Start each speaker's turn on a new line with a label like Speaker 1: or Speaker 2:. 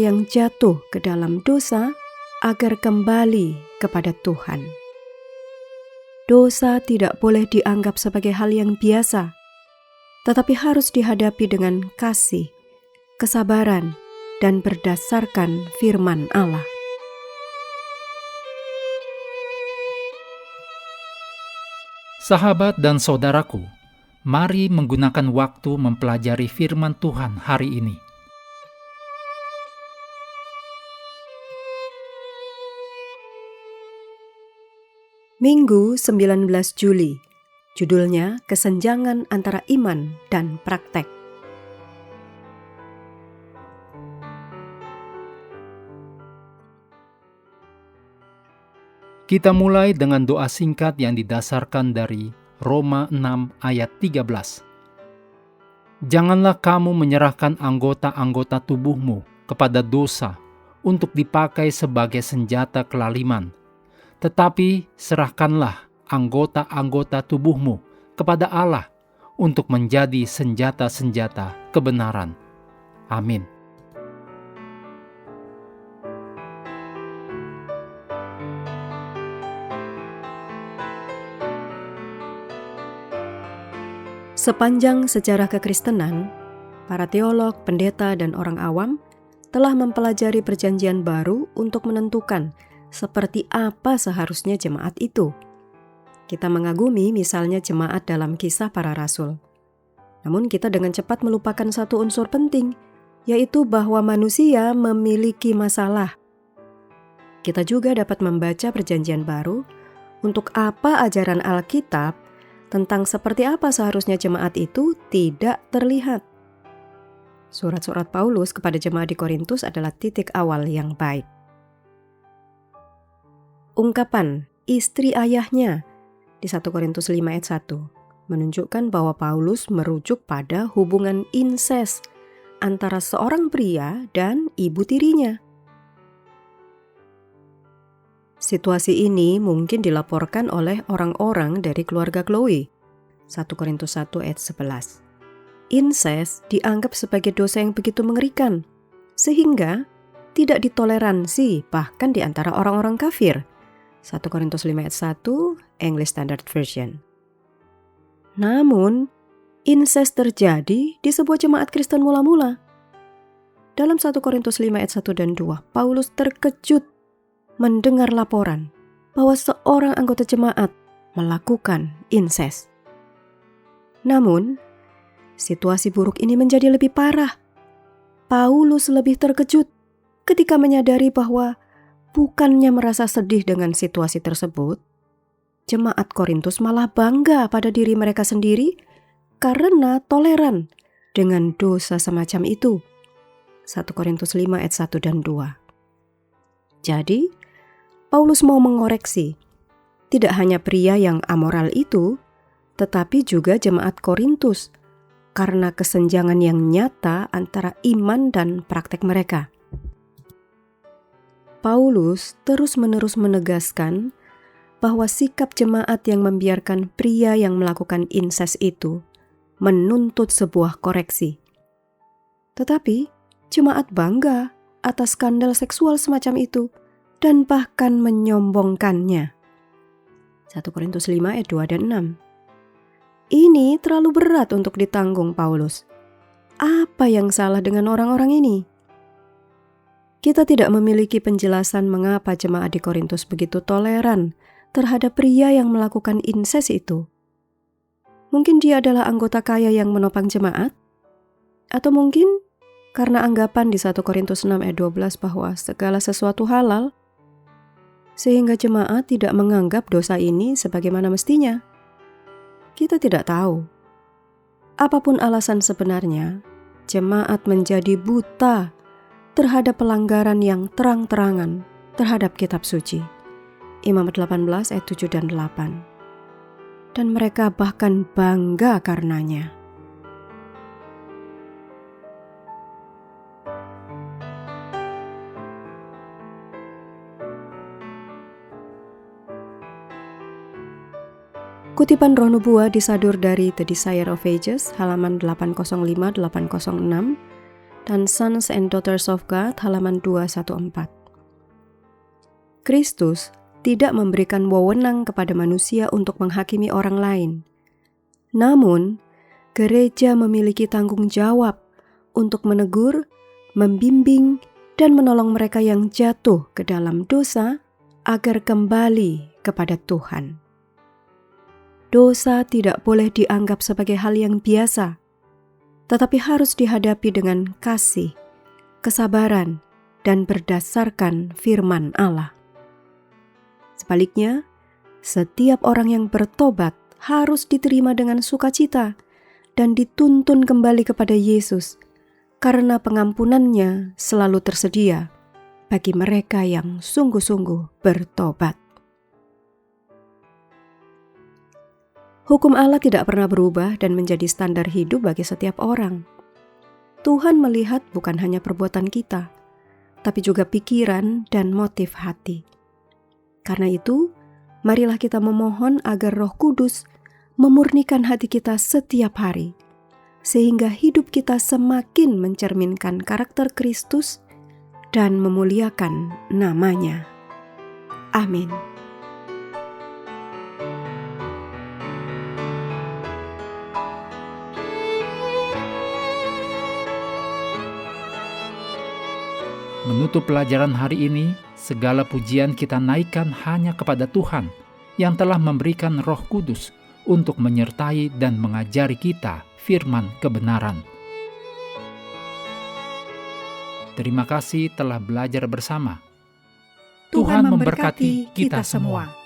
Speaker 1: yang jatuh ke dalam dosa agar kembali kepada Tuhan. Dosa tidak boleh dianggap sebagai hal yang biasa, tetapi harus dihadapi dengan kasih, kesabaran, dan berdasarkan firman Allah.
Speaker 2: Sahabat dan saudaraku, mari menggunakan waktu mempelajari firman Tuhan hari ini.
Speaker 1: Minggu 19 Juli, judulnya Kesenjangan Antara Iman dan Praktek.
Speaker 2: Kita mulai dengan doa singkat yang didasarkan dari Roma 6 ayat 13. Janganlah kamu menyerahkan anggota-anggota tubuhmu kepada dosa untuk dipakai sebagai senjata kelaliman, tetapi serahkanlah anggota-anggota tubuhmu kepada Allah untuk menjadi senjata-senjata kebenaran. Amin.
Speaker 1: Sepanjang sejarah kekristenan, para teolog, pendeta, dan orang awam telah mempelajari Perjanjian Baru untuk menentukan seperti apa seharusnya jemaat itu. Kita mengagumi misalnya jemaat dalam Kisah Para Rasul. Namun kita dengan cepat melupakan satu unsur penting, yaitu bahwa manusia memiliki masalah. Kita juga dapat membaca Perjanjian Baru untuk apa ajaran Alkitab tentang seperti apa seharusnya jemaat itu tidak terlihat. Surat-surat Paulus kepada jemaat di Korintus adalah titik awal yang baik. Ungkapan istri ayahnya di 1 Korintus 5 ayat 1 menunjukkan bahwa Paulus merujuk pada hubungan inses antara seorang pria dan ibu tirinya. Situasi ini mungkin dilaporkan oleh orang-orang dari keluarga Chloe. 1 Korintus 1 ayat 11. Inses dianggap sebagai dosa yang begitu mengerikan, sehingga tidak ditoleransi bahkan di antara orang-orang kafir. 1 Korintus 5 ayat 1, English Standard Version. Namun, inses terjadi di sebuah jemaat Kristen mula-mula. Dalam 1 Korintus 5 ayat 1 dan 2, Paulus terkejut mendengar laporan bahwa seorang anggota jemaat melakukan inses. Namun, situasi buruk ini menjadi lebih parah. Paulus lebih terkejut ketika menyadari bahwa bukannya merasa sedih dengan situasi tersebut, jemaat Korintus malah bangga pada diri mereka sendiri karena toleran dengan dosa semacam itu. 1 Korintus 5 ayat 1 dan 2. Jadi, Paulus mau mengoreksi tidak hanya pria yang amoral itu, tetapi juga jemaat Korintus karena kesenjangan yang nyata antara iman dan praktek mereka. Paulus terus-menerus menegaskan bahwa sikap jemaat yang membiarkan pria yang melakukan inses itu menuntut sebuah koreksi. Tetapi, jemaat bangga atas skandal seksual semacam itu dan bahkan menyombongkannya. 1 Korintus 5 ayat 2 dan 6. Ini terlalu berat untuk ditanggung Paulus. Apa yang salah dengan orang-orang ini? Kita tidak memiliki penjelasan mengapa jemaat di Korintus begitu toleran terhadap pria yang melakukan inses itu. Mungkin dia adalah anggota kaya yang menopang jemaat? Atau mungkin karena anggapan di 1 Korintus 6 ayat 12 bahwa segala sesuatu halal, sehingga jemaat tidak menganggap dosa ini sebagaimana mestinya. Kita tidak tahu. Apapun alasan sebenarnya, jemaat menjadi buta terhadap pelanggaran yang terang-terangan terhadap kitab suci. Imamat 18 ayat 7 dan 8. Dan mereka bahkan bangga karenanya. Kutipan Roh Nubuat disadur dari The Desire of Ages, halaman 805-806, dan Sons and Daughters of God halaman 214. Kristus tidak memberikan wewenang kepada manusia untuk menghakimi orang lain. Namun, gereja memiliki tanggung jawab untuk menegur, membimbing, dan menolong mereka yang jatuh ke dalam dosa agar kembali kepada Tuhan. Dosa tidak boleh dianggap sebagai hal yang biasa, tetapi harus dihadapi dengan kasih, kesabaran, dan berdasarkan firman Allah. Sebaliknya, setiap orang yang bertobat harus diterima dengan sukacita dan dituntun kembali kepada Yesus, karena pengampunannya selalu tersedia bagi mereka yang sungguh-sungguh bertobat. Hukum Allah tidak pernah berubah dan menjadi standar hidup bagi setiap orang. Tuhan melihat bukan hanya perbuatan kita, tapi juga pikiran dan motif hati. Karena itu, marilah kita memohon agar Roh Kudus memurnikan hati kita setiap hari, sehingga hidup kita semakin mencerminkan karakter Kristus dan memuliakan nama-Nya. Amin.
Speaker 2: Menutup pelajaran hari ini, segala pujian kita naikkan hanya kepada Tuhan yang telah memberikan Roh Kudus untuk menyertai dan mengajari kita firman kebenaran. Terima kasih telah belajar bersama. Tuhan memberkati kita semua.